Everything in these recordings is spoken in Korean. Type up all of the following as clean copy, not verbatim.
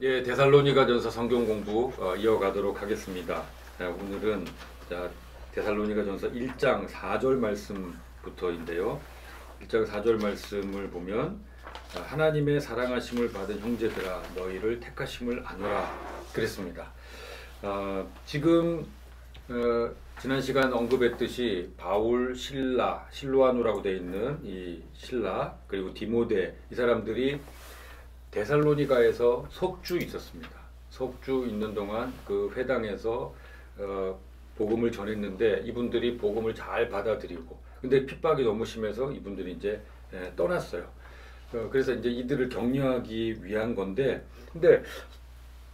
예, 데살로니가전서 성경 공부 이어가도록 하겠습니다. 오늘은 데살로니가전서 1장 4절 말씀부터인데요. 1장 4절 말씀을 보면 하나님의 사랑하심을 받은 형제들아 너희를 택하심을 아노라 그랬습니다. 지금 지난 시간 언급했듯이 바울, 실로아누라고 되어 있는 이 실라 그리고 디모데 이 사람들이 데살로니가에서 석주 있었습니다. 석주 있는 동안 그 회당에서 복음을 전했는데 이분들이 복음을 잘 받아들이고 근데 핍박이 너무 심해서 이분들이 이제 떠났어요. 그래서 이제 이들을 격려하기 위한 건데 근데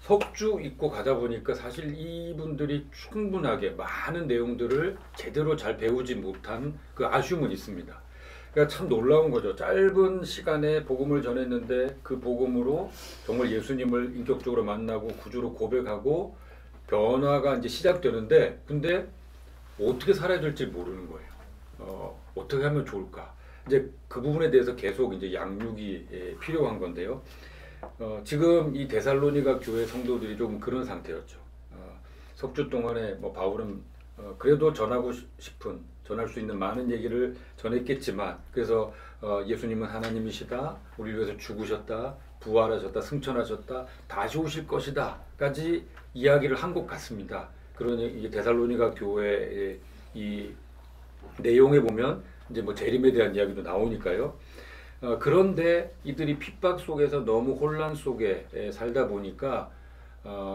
석주 있고 가다 보니까 사실 이분들이 충분하게 많은 내용들을 제대로 잘 배우지 못한 그 아쉬움은 있습니다. 그러니까 참 놀라운 거죠. 짧은 시간에 복음을 전했는데 그 복음으로 정말 예수님을 인격적으로 만나고 구주로 고백하고 변화가 이제 시작되는데 근데 어떻게 살아야 될지 모르는 거예요. 어떻게 하면 좋을까? 이제 그 부분에 대해서 계속 이제 양육이 필요한 건데요. 지금 이 데살로니가 교회 성도들이 조금 그런 상태였죠. 석주 동안에 뭐 바울은 그래도 전하고 싶은 전할 수 있는 많은 얘기를 전했겠지만 그래서 예수님은 하나님이시다, 우리를 위해서 죽으셨다, 부활하셨다, 승천하셨다, 다시 오실 것이다 까지 이야기를 한 것 같습니다. 그러니 이 데살로니가 교회의 이 내용에 보면 이제 뭐 재림에 대한 이야기도 나오니까요. 그런데 이들이 핍박 속에서 너무 혼란 속에 살다 보니까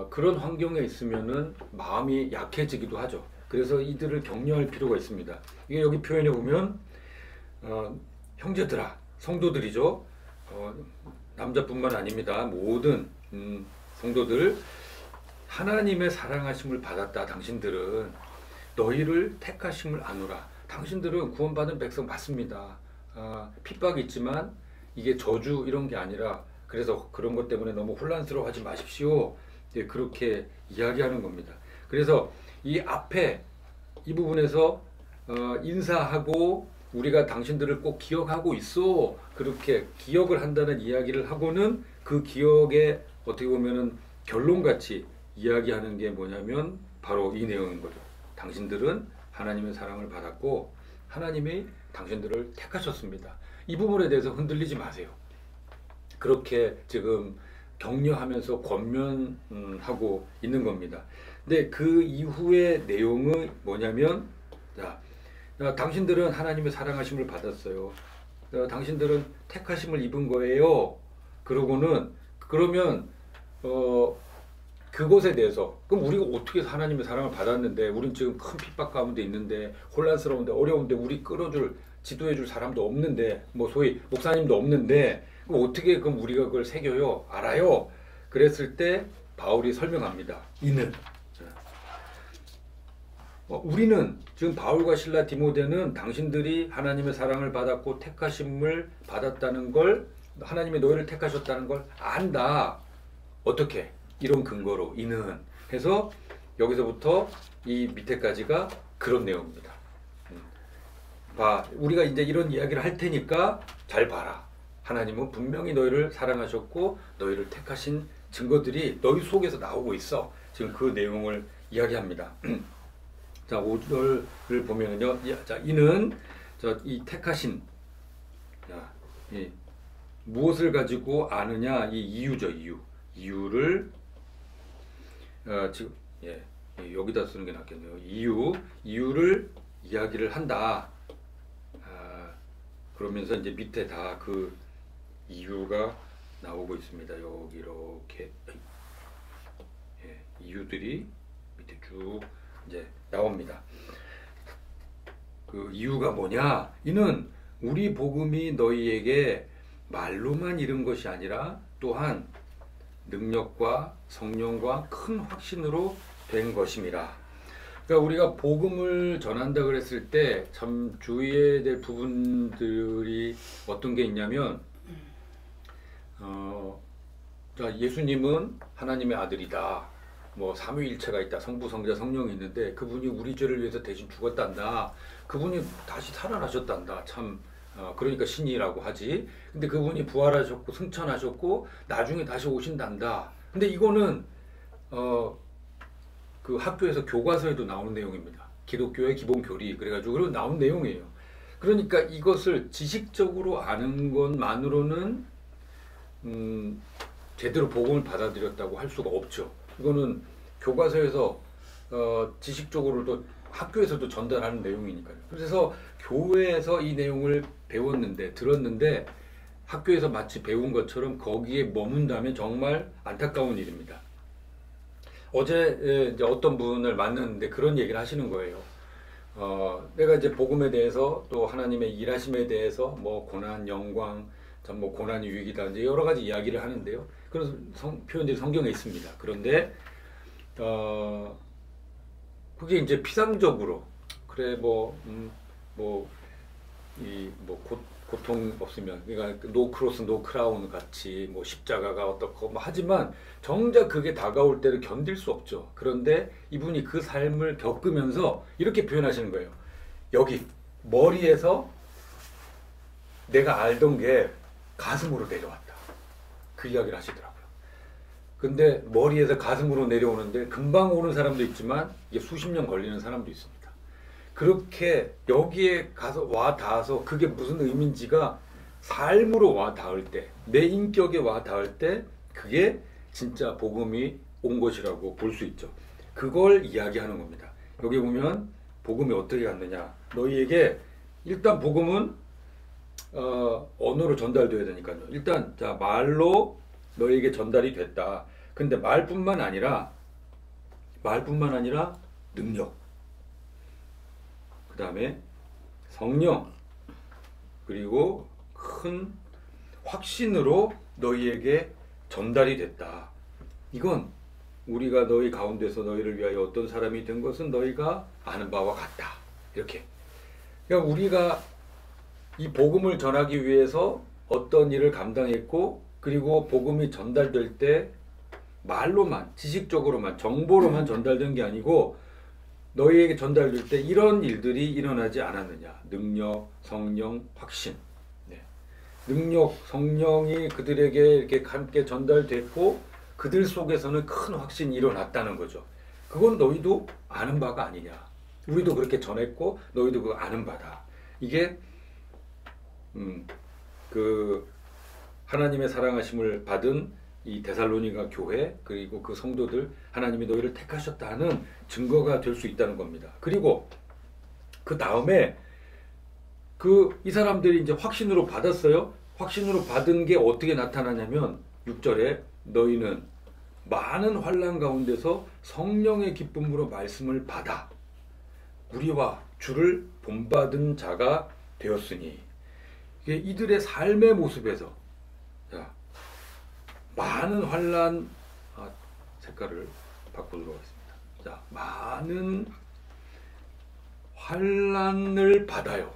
그런 환경에 있으면은 마음이 약해지기도 하죠. 그래서 이들을 격려할 필요가 있습니다. 이게 여기 표현해 보면 형제들아, 성도들이죠. 남자뿐만 아닙니다. 모든 성도들 하나님의 사랑하심을 받았다. 당신들은 너희를 택하심을 아노라. 당신들은 구원받은 백성 맞습니다. 핍박이 있지만 이게 저주 이런 게 아니라 그래서 그런 것 때문에 너무 혼란스러워하지 마십시오. 예, 그렇게 이야기하는 겁니다. 그래서 이 앞에 이 부분에서 인사하고 우리가 당신들을 꼭 기억하고 있어 그렇게 기억을 한다는 이야기를 하고는 그 기억에 어떻게 보면은 결론같이 이야기하는 게 뭐냐면 바로 이 내용인 거죠. 당신들은 하나님의 사랑을 받았고 하나님이 당신들을 택하셨습니다. 이 부분에 대해서 흔들리지 마세요. 그렇게 지금 격려하면서 권면하고 있는 겁니다. 근데 그 이후의 내용은 뭐냐면 당신들은 하나님의 사랑하심을 받았어요. 당신들은 택하심을 입은 거예요. 그러면 그것에 대해서 그럼 우리가 어떻게 하나님의 사랑을 받았는데 우린 지금 큰 핍박 가운데 있는데 혼란스러운데 어려운데 우리 끌어줄 지도해줄 사람도 없는데 뭐 소위 목사님도 없는데 어떻게 그럼 우리가 그걸 새겨요? 알아요? 그랬을 때 바울이 설명합니다. 이는 우리는 지금 바울과 실라 디모데는 당신들이 하나님의 사랑을 받았고 택하심을 받았다는 걸 하나님이 너희를 택하셨다는 걸 안다. 어떻게? 이런 근거로 이는 해서 여기서부터 이 밑에까지가 그런 내용입니다. 우리가 이제 이런 이야기를 할 테니까 잘 봐라. 하나님은 분명히 너희를 사랑하셨고 너희를 택하신 증거들이 너희 속에서 나오고 있어. 지금 그 내용을 이야기합니다. 자, 5절을 보면은요. 자, 이는 이 택하신 무엇을 가지고 아느냐 이 이유죠. 이유를 지금 여기다 쓰는 게 낫겠네요. 이유를 이야기를 한다. 그러면서 이제 밑에 다 그 이유가 나오고 있습니다. 여기 이렇게 이유들이 밑에 쭉 이제 나옵니다. 그 이유가 뭐냐? 이는 우리 복음이 너희에게 말로만 이른 것이 아니라 또한 능력과 성령과 큰 확신으로 된 것임이라. 그러니까 우리가 복음을 전한다 그랬을 때 참 주의해야 될 부분들이 어떤 게 있냐면 예수님은 하나님의 아들이다. 뭐 삼위일체가 있다. 성부, 성자, 성령이 있는데 그분이 우리 죄를 위해서 대신 죽었단다. 그분이 다시 살아나셨단다. 참 그러니까 신이라고 하지. 근데 그분이 부활하셨고 승천하셨고 나중에 다시 오신단다. 근데 이거는 그 학교에서 교과서에도 나오는 내용입니다. 기독교의 기본 교리 그래가지고 나온 내용이에요. 그러니까 이것을 지식적으로 아는 것만으로는 제대로 복음을 받아들였다고 할 수가 없죠. 이거는 교과서에서 지식적으로도 학교에서도 전달하는 내용이니까요. 그래서 교회에서 이 내용을 배웠는데 들었는데 학교에서 마치 배운 것처럼 거기에 머문다면 정말 안타까운 일입니다. 어제 이제 어떤 분을 만났는데 그런 얘기를 하시는 거예요. 내가 이제 복음에 대해서 또 하나님의 일하심에 대해서 뭐 고난, 영광, 전 뭐 고난이 유익이다 이제 여러 가지 이야기를 하는데요. 그런 표현들이 성경에 있습니다. 그런데 그게 이제 피상적으로 그래 고통 없으면 그러니까 노 크로스 노 크라운 같이 뭐 십자가가 어떻고 뭐 하지만 정작 그게 다가올 때를 견딜 수 없죠. 그런데 이분이 그 삶을 겪으면서 이렇게 표현하시는 거예요. 여기 머리에서 내가 알던 게 가슴으로 내려왔다. 그 이야기를 하시더라고요. 근데 머리에서 가슴으로 내려오는데 금방 오는 사람도 있지만 이게 수십 년 걸리는 사람도 있습니다. 그렇게 여기에 가서 와 닿아서 그게 무슨 의미인지가 삶으로 와 닿을 때, 내 인격에 와 닿을 때 그게 진짜 복음이 온 것이라고 볼 수 있죠. 그걸 이야기하는 겁니다. 여기 보면 복음이 어떻게 갔느냐. 너희에게 일단 복음은 언어로 전달돼야 되니까요. 일단 자 말로 너희에게 전달이 됐다. 근데 말뿐만 아니라 능력, 그 다음에 성령, 그리고 큰 확신으로 너희에게 전달이 됐다. 이건 우리가 너희 가운데서 너희를 위하여 어떤 사람이 된 것은 너희가 아는 바와 같다. 이렇게. 그러니까 우리가 이 복음을 전하기 위해서 어떤 일을 감당했고 그리고 복음이 전달될 때 말로만 지식적으로만 정보로만 전달된 게 아니고 너희에게 전달될 때 이런 일들이 일어나지 않았느냐. 능력, 성령, 확신. 네. 능력, 성령이 그들에게 이렇게 함께 전달됐고 그들 속에서는 큰 확신이 일어났다는 거죠. 그건 너희도 아는 바가 아니냐. 우리도 그렇게 전했고 너희도 그거 아는 바다. 이게 그 하나님의 사랑하심을 받은 이 데살로니가 교회 그리고 그 성도들 하나님이 너희를 택하셨다는 증거가 될 수 있다는 겁니다. 그리고 그 다음에 이 사람들이 이제 확신으로 받았어요. 확신으로 받은 게 어떻게 나타나냐면 6절에 너희는 많은 환난 가운데서 성령의 기쁨으로 말씀을 받아 우리와 주를 본받은 자가 되었으니 이게 이들의 삶의 모습에서 자, 많은 환난 색깔을 바꾸도록 하겠습니다. 자, 많은 환난을 받아요.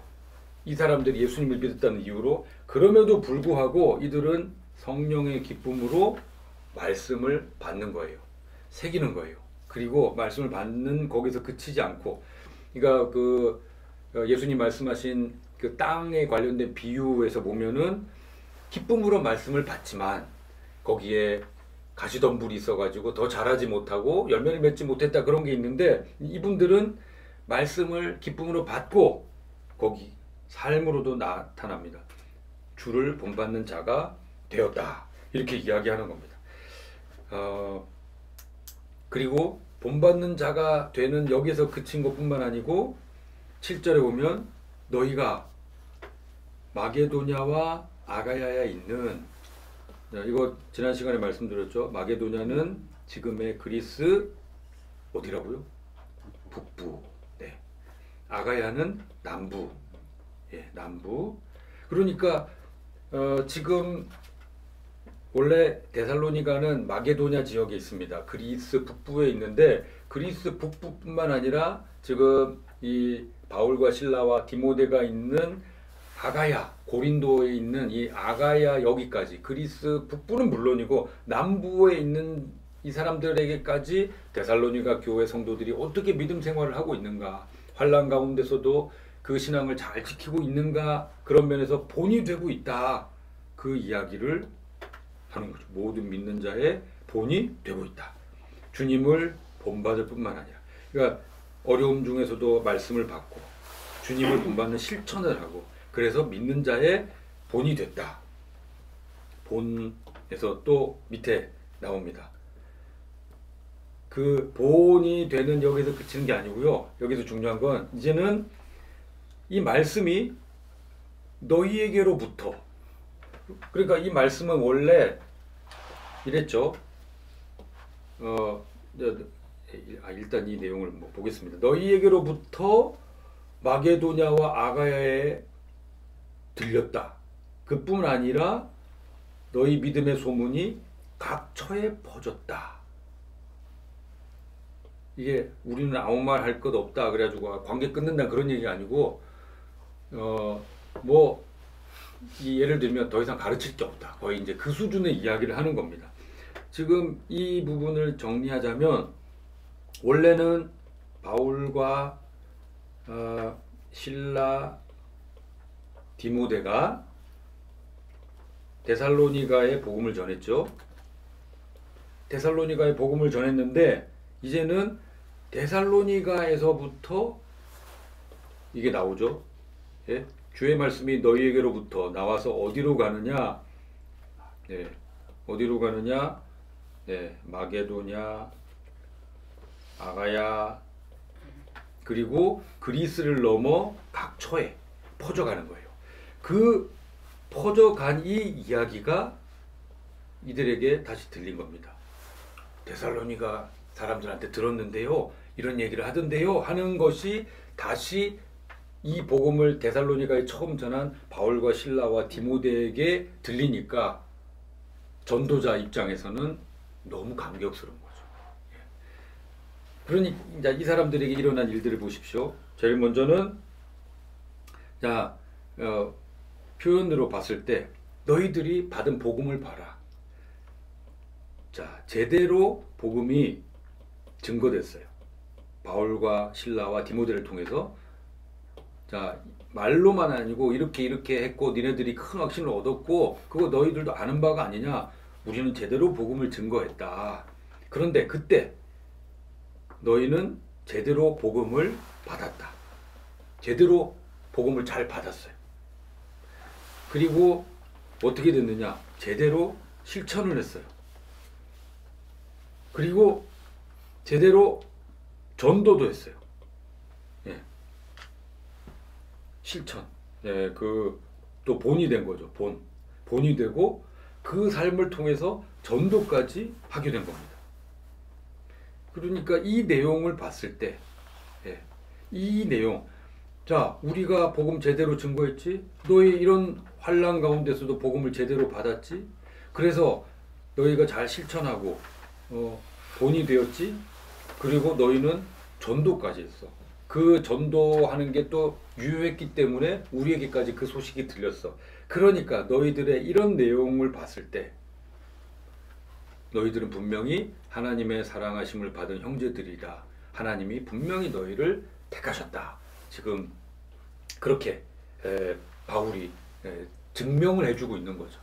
이 사람들이 예수님을 믿었다는 이유로 그럼에도 불구하고 이들은 성령의 기쁨으로 말씀을 받는 거예요. 새기는 거예요. 그리고 말씀을 받는 거기서 그치지 않고 그러니까 그 예수님 말씀하신 그 땅에 관련된 비유에서 보면은 기쁨으로 말씀을 받지만 거기에 가시덤불이 있어가지고 더 자라지 못하고 열매를 맺지 못했다 그런 게 있는데 이분들은 말씀을 기쁨으로 받고 거기 삶으로도 나타납니다. 주를 본받는 자가 되었다. 이렇게 이야기하는 겁니다. 그리고 본받는 자가 되는 여기서 그친 것뿐만 아니고 7절에 보면 너희가 마게도냐와 아가야에 있는 이거 지난 시간에 말씀드렸죠. 마게도냐는 지금의 그리스 어디라고요? 북부. 네. 아가야는 남부. 예, 남부. 그러니까 지금 원래 데살로니가는 마게도냐 지역에 있습니다. 그리스 북부에 있는데 그리스 북부뿐만 아니라 지금 이 바울과 실라와 디모데가 있는 아가야, 고린도에 있는 이 아가야 여기까지 그리스 북부는 물론이고 남부에 있는 이 사람들에게까지 데살로니가 교회 성도들이 어떻게 믿음 생활을 하고 있는가, 환난 가운데서도 그 신앙을 잘 지키고 있는가, 그런 면에서 본이 되고 있다. 그 이야기를 하는 거죠. 모든 믿는 자의 본이 되고 있다. 주님을 본받을 뿐만 아니라, 그러니까 어려움 중에서도 말씀을 받고 주님을 본받는 실천을 하고, 그래서 믿는 자의 본이 됐다. 본에서 또 밑에 나옵니다. 그 본이 되는 여기서 그치는 게 아니고요. 여기서 중요한 건 이제는 이 말씀이 너희에게로부터, 그러니까 이 말씀은 원래 이랬죠. 일단 이 내용을 보겠습니다. 너희에게로부터 마게도냐와 아가야에 들렸다. 그뿐 아니라 너희 믿음의 소문이 각 처에 퍼졌다. 이게 우리는 아무 말 할 것 없다 그래가지고 관계 끊는다 그런 얘기가 아니고, 예를 들면 더 이상 가르칠 게 없다. 거의 이제 그 수준의 이야기를 하는 겁니다. 지금 이 부분을 정리하자면, 원래는 바울과 실라, 디모데가 데살로니가에 복음을 전했죠. 데살로니가에 복음을 전했는데 이제는 데살로니가에서부터 이게 나오죠. 예? 주의 말씀이 너희에게로부터 나와서 어디로 가느냐? 예. 어디로 가느냐? 네, 마게도냐, 아가야, 그리고 그리스를 넘어 각 처에 퍼져가는 거예요. 그 퍼져간 이 이야기가 이들에게 다시 들린 겁니다. 데살로니가 사람들한테 들었는데요, 이런 얘기를 하던데요 하는 것이 다시 이 복음을 데살로니가에 처음 전한 바울과 실라와 디모데에게 들리니까 전도자 입장에서는 너무 감격스러운 거죠. 그러니 이제 이 사람들에게 일어난 일들을 보십시오. 제일 먼저는 표현으로 봤을 때 너희들이 받은 복음을 봐라. 자, 제대로 복음이 증거됐어요. 바울과 실라와 디모데를 통해서. 자, 말로만 아니고 이렇게 했고 니네들이 큰 확신을 얻었고 그거 너희들도 아는 바가 아니냐. 우리는 제대로 복음을 증거했다. 그런데 그때 너희는 제대로 복음을 받았다. 제대로 복음을 잘 받았어요. 그리고 어떻게 됐느냐? 제대로 실천을 했어요. 그리고 제대로 전도도 했어요. 예. 실천. 예, 또 본이 된 거죠. 본이 되고 그 삶을 통해서 전도까지 하게 된 겁니다. 그러니까 이 내용을 봤을 때, 이 내용, 자, 우리가 복음 제대로 증거했지? 너희 이런 환난 가운데서도 복음을 제대로 받았지? 그래서 너희가 잘 실천하고 본이 되었지? 그리고 너희는 전도까지 했어. 그 전도하는 게 또 유효했기 때문에 우리에게까지 그 소식이 들렸어. 그러니까 너희들의 이런 내용을 봤을 때 너희들은 분명히 하나님의 사랑하심을 받은 형제들이라. 하나님이 분명히 너희를 택하셨다. 지금 그렇게 바울이 증명을 해주고 있는 거죠.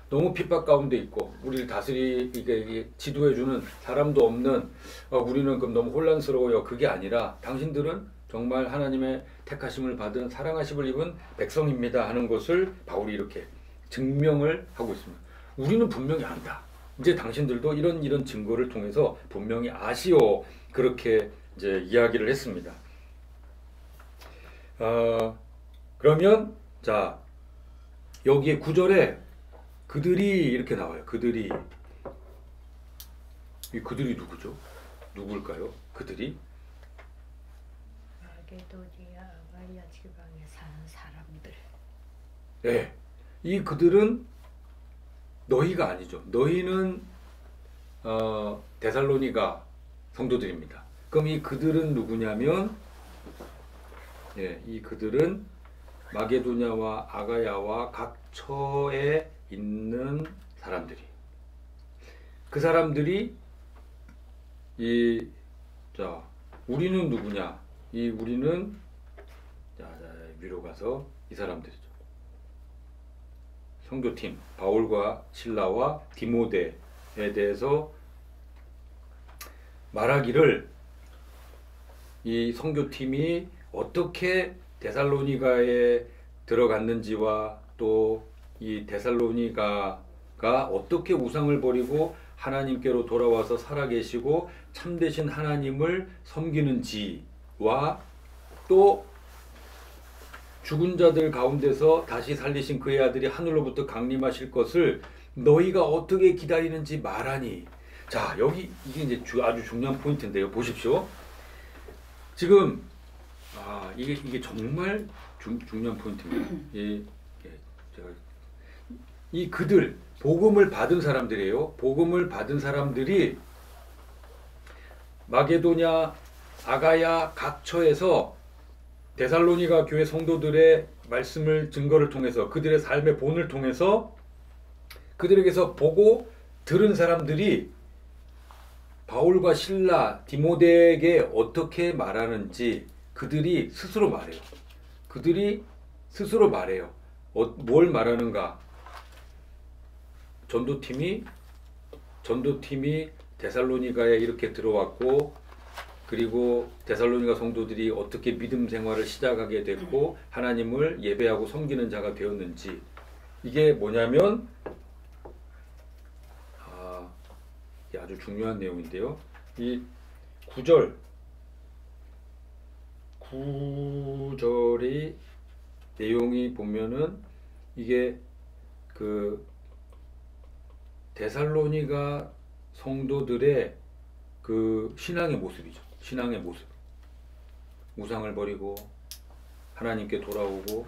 너무 핍박 가운데 있고 우리를 다스리게 지도해주는 사람도 없는 우리는 그럼 너무 혼란스러워요. 그게 아니라 당신들은 정말 하나님의 택하심을 받은 사랑하심을 입은 백성입니다 하는 것을 바울이 이렇게 증명을 하고 있습니다. 우리는 분명히 안다. 이제 당신들도 이런 증거를 통해서 분명히 아시오. 그렇게 이제 이야기를 했습니다. 그러면 자, 여기에 9절에 그들이 이렇게 나와요. 그들이 누구죠? 누굴까요? 그들이 마게도니아 아가야 지방에 사는 사람들. 네, 이 그들은 너희가 아니죠. 너희는 데살로니가 성도들입니다. 그럼 이 그들은 누구냐면, 이 그들은 마게도냐와 아가야와 각 처에 있는 사람들이. 그 사람들이 우리는 누구냐? 우리는 위로 가서 이 사람들이죠. 성도팀 바울과 실라와 디모데, 대해서 말하기를 이 선교팀이 어떻게 데살로니가에 들어갔는지와 또 이 데살로니가가 어떻게 우상을 버리고 하나님께로 돌아와서 살아계시고 참되신 하나님을 섬기는지와 또 죽은 자들 가운데서 다시 살리신 그의 아들이 하늘로부터 강림하실 것을 너희가 어떻게 기다리는지 말하니. 자, 여기 이게 이제 아주 중요한 포인트인데요. 보십시오. 지금 이게 정말 중요한 포인트입니다. 이 그들 복음을 받은 사람들이에요. 복음을 받은 사람들이 마게도냐, 아가야 각 처에서 데살로니가 교회 성도들의 말씀을 증거를 통해서 그들의 삶의 본을 통해서 그들에게서 보고 들은 사람들이 바울과 실라, 디모데에게 어떻게 말하는지 그들이 스스로 말해요. 그들이 스스로 말해요. 뭘 말하는가? 전도팀이 데살로니가에 이렇게 들어왔고 그리고 데살로니가 성도들이 어떻게 믿음 생활을 시작하게 됐고 하나님을 예배하고 섬기는 자가 되었는지 이게 뭐냐면 이게 아주 중요한 내용인데요. 이 9절이 내용이 보면은 이게 그 데살로니가 성도들의 그 신앙의 모습이죠. 신앙의 모습. 우상을 버리고 하나님께 돌아오고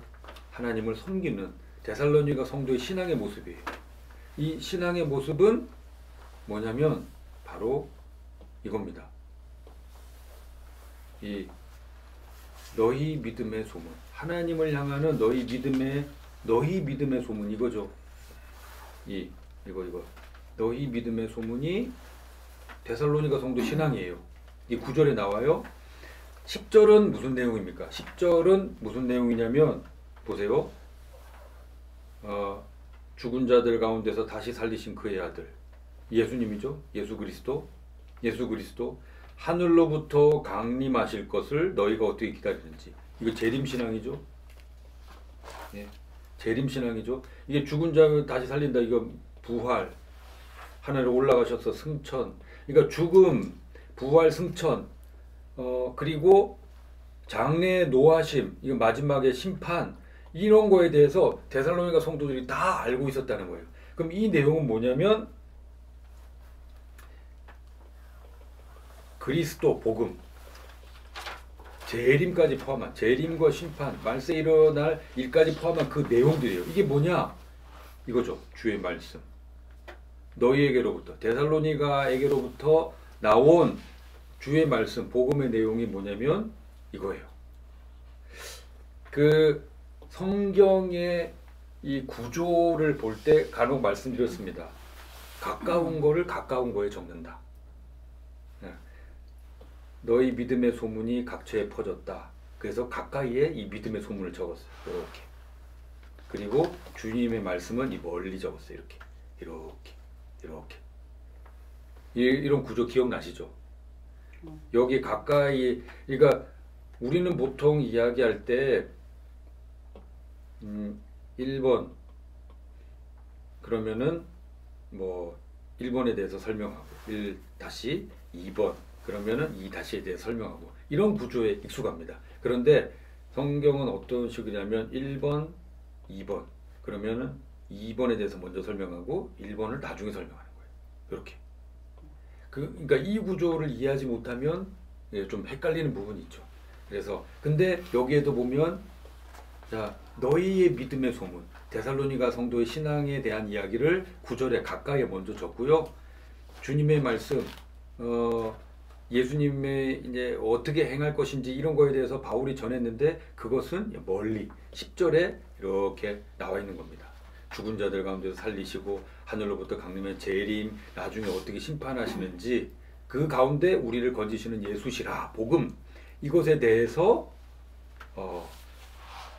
하나님을 섬기는 데살로니가 성도의 신앙의 모습이에요. 이 신앙의 모습은 뭐냐면 바로 이겁니다. 이 너희 믿음의 소문. 하나님을 향하는 너희 믿음의 소문 이거죠. 이거 너희 믿음의 소문이 데살로니가 성도 신앙이에요. 이 9절에 나와요. 10절은 무슨 내용입니까? 10절은 무슨 내용이냐면 보세요. 죽은 자들 가운데서 다시 살리신 그의 아들 예수님이죠. 예수 그리스도 하늘로부터 강림하실 것을 너희가 어떻게 기다리는지. 이거 재림신앙이죠. 예, 재림신앙이죠. 이게 죽은 자 다시 살린다. 이거 부활, 하늘에 올라가셔서 승천. 그러니까 죽음, 부활, 승천, 그리고 장래 노하심, 이거 마지막에 심판, 이런 거에 대해서 데살로니가 성도들이 다 알고 있었다는 거예요. 그럼 이 내용은 뭐냐면 그리스도 복음, 재림까지 포함한, 재림과 심판, 말세 일어날 일까지 포함한 그 내용들이에요. 이게 뭐냐? 이거죠. 주의 말씀. 너희에게로부터, 데살로니가에게로부터 나온 주의 말씀, 복음의 내용이 뭐냐면 이거예요. 그 성경의 이 구조를 볼 때 간혹 말씀드렸습니다. 가까운 거를 가까운 거에 적는다. 너희 믿음의 소문이 각처에 퍼졌다. 그래서 가까이에 이 믿음의 소문을 적었어요. 이렇게. 그리고 주님의 말씀은 이 멀리 적었어요. 이렇게. 이런 구조 기억나시죠? 여기 가까이, 그러니까 우리는 보통 이야기할 때 1번 그러면은 뭐 1번에 대해서 설명하고 1-2번 그러면은 2-에 대해 설명하고 이런 구조에 익숙합니다. 그런데 성경은 어떤 식이냐면 1번, 2번 그러면은 2번에 대해서 먼저 설명하고 1번을 나중에 설명하는 거예요. 이렇게. 그러니까 이 구조를 이해하지 못하면 좀 헷갈리는 부분이 있죠. 그래서 근데 여기에도 보면 자, 너희의 믿음의 소문, 데살로니가 성도의 신앙에 대한 이야기를 9절에 가까이에 먼저 적고요. 주님의 말씀, 예수님의 이제 어떻게 행할 것인지 이런 거에 대해서 바울이 전했는데 그것은 멀리 10절에 이렇게 나와 있는 겁니다. 죽은 자들 가운데서 살리시고 하늘로부터 강림의 재림, 나중에 어떻게 심판하시는지 그 가운데 우리를 건지시는 예수시라 복음, 이것에 대해서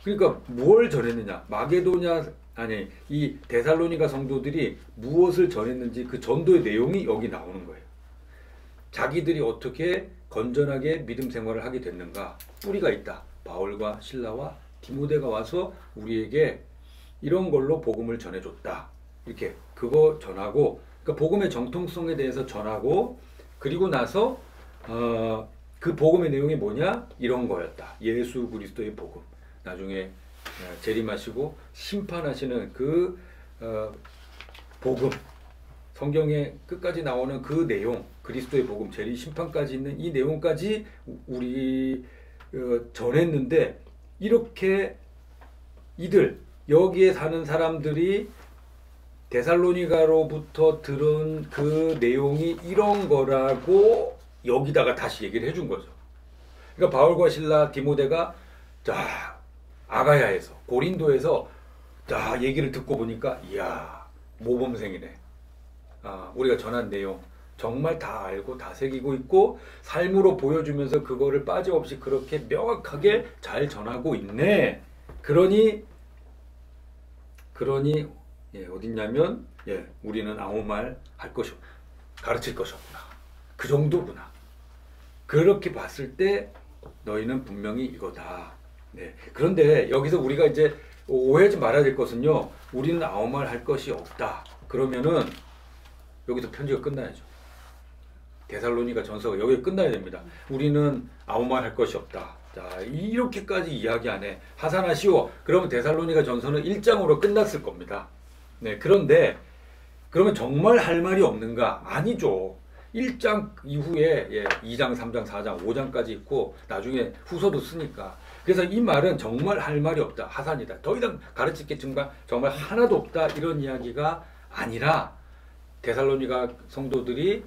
그러니까 뭘 전했느냐? 마게도냐 아니 이 데살로니가 성도들이 무엇을 전했는지 그 전도의 내용이 여기 나오는 거예요. 자기들이 어떻게 건전하게 믿음 생활을 하게 됐는가? 뿌리가 있다. 바울과 실라와 디모데가 와서 우리에게 이런 걸로 복음을 전해줬다. 이렇게 그거 전하고, 그러니까 복음의 정통성에 대해서 전하고, 그리고 나서 그 복음의 내용이 뭐냐? 이런 거였다. 예수 그리스도의 복음. 나중에 재림하시고 심판하시는 그 복음. 성경의 끝까지 나오는 그 내용, 그리스도의 복음, 재림, 심판까지 있는 이 내용까지 우리 전했는데, 이렇게 이들 여기에 사는 사람들이 데살로니가로부터 들은 그 내용이 이런 거라고 여기다가 다시 얘기를 해준 거죠. 그러니까 바울과 실라, 디모데가 자 아가야에서, 고린도에서 자 얘기를 듣고 보니까 이야 모범생이네. 우리가 전한 내용 정말 다 알고 다 새기고 있고 삶으로 보여주면서 그거를 빠짐없이 그렇게 명확하게 잘 전하고 있네. 그러니 어딨냐면 우리는 아무 말 할 것이 없구나. 가르칠 것이 없구나. 그 정도구나. 그렇게 봤을 때 너희는 분명히 이거다. 그런데 여기서 우리가 이제 오해하지 말아야 될 것은요. 우리는 아무 말 할 것이 없다. 그러면은 여기서 편지가 끝나야죠. 데살로니가 전서가 여기 끝나야 됩니다. 우리는 아무 말 할 것이 없다. 자, 이렇게까지 이야기 안 해. 하산하시오. 그러면 데살로니가 전서는 1장으로 끝났을 겁니다. 그런데 그러면 정말 할 말이 없는가? 아니죠. 1장 이후에 2장, 3장, 4장, 5장까지 있고 나중에 후서도 쓰니까. 그래서 이 말은 정말 할 말이 없다. 하산이다. 더 이상 가르칠 게 정말 하나도 없다. 이런 이야기가 아니라 데살로니가 성도들이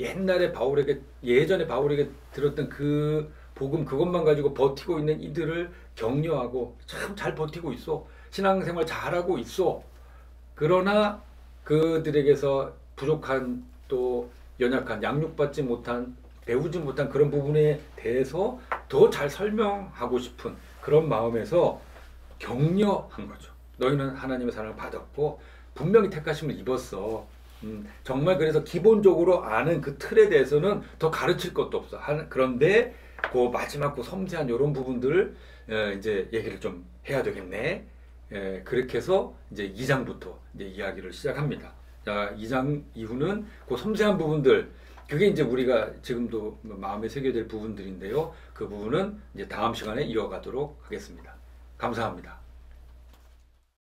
예전에 바울에게 들었던 그 복음 그것만 가지고 버티고 있는 이들을 격려하고 참 잘 버티고 있어. 신앙생활 잘하고 있어. 그러나 그들에게서 부족한 또 연약한 양육받지 못한 배우지 못한 그런 부분에 대해서 더 잘 설명하고 싶은 그런 마음에서 격려한 거죠. 너희는 하나님의 사랑을 받았고 분명히 택하심을 입었어. 정말 그래서 기본적으로 아는 그 틀에 대해서는 더 가르칠 것도 없어. 그런데 그 마지막 그 섬세한 이런 부분들을 이제 얘기를 좀 해야 되겠네. 그렇게 해서 이제 2장부터 이제 이야기를 시작합니다. 자, 2장 이후는 그 섬세한 부분들, 그게 이제 우리가 지금도 마음에 새겨야 될 부분들인데요. 그 부분은 이제 다음 시간에 이어가도록 하겠습니다. 감사합니다.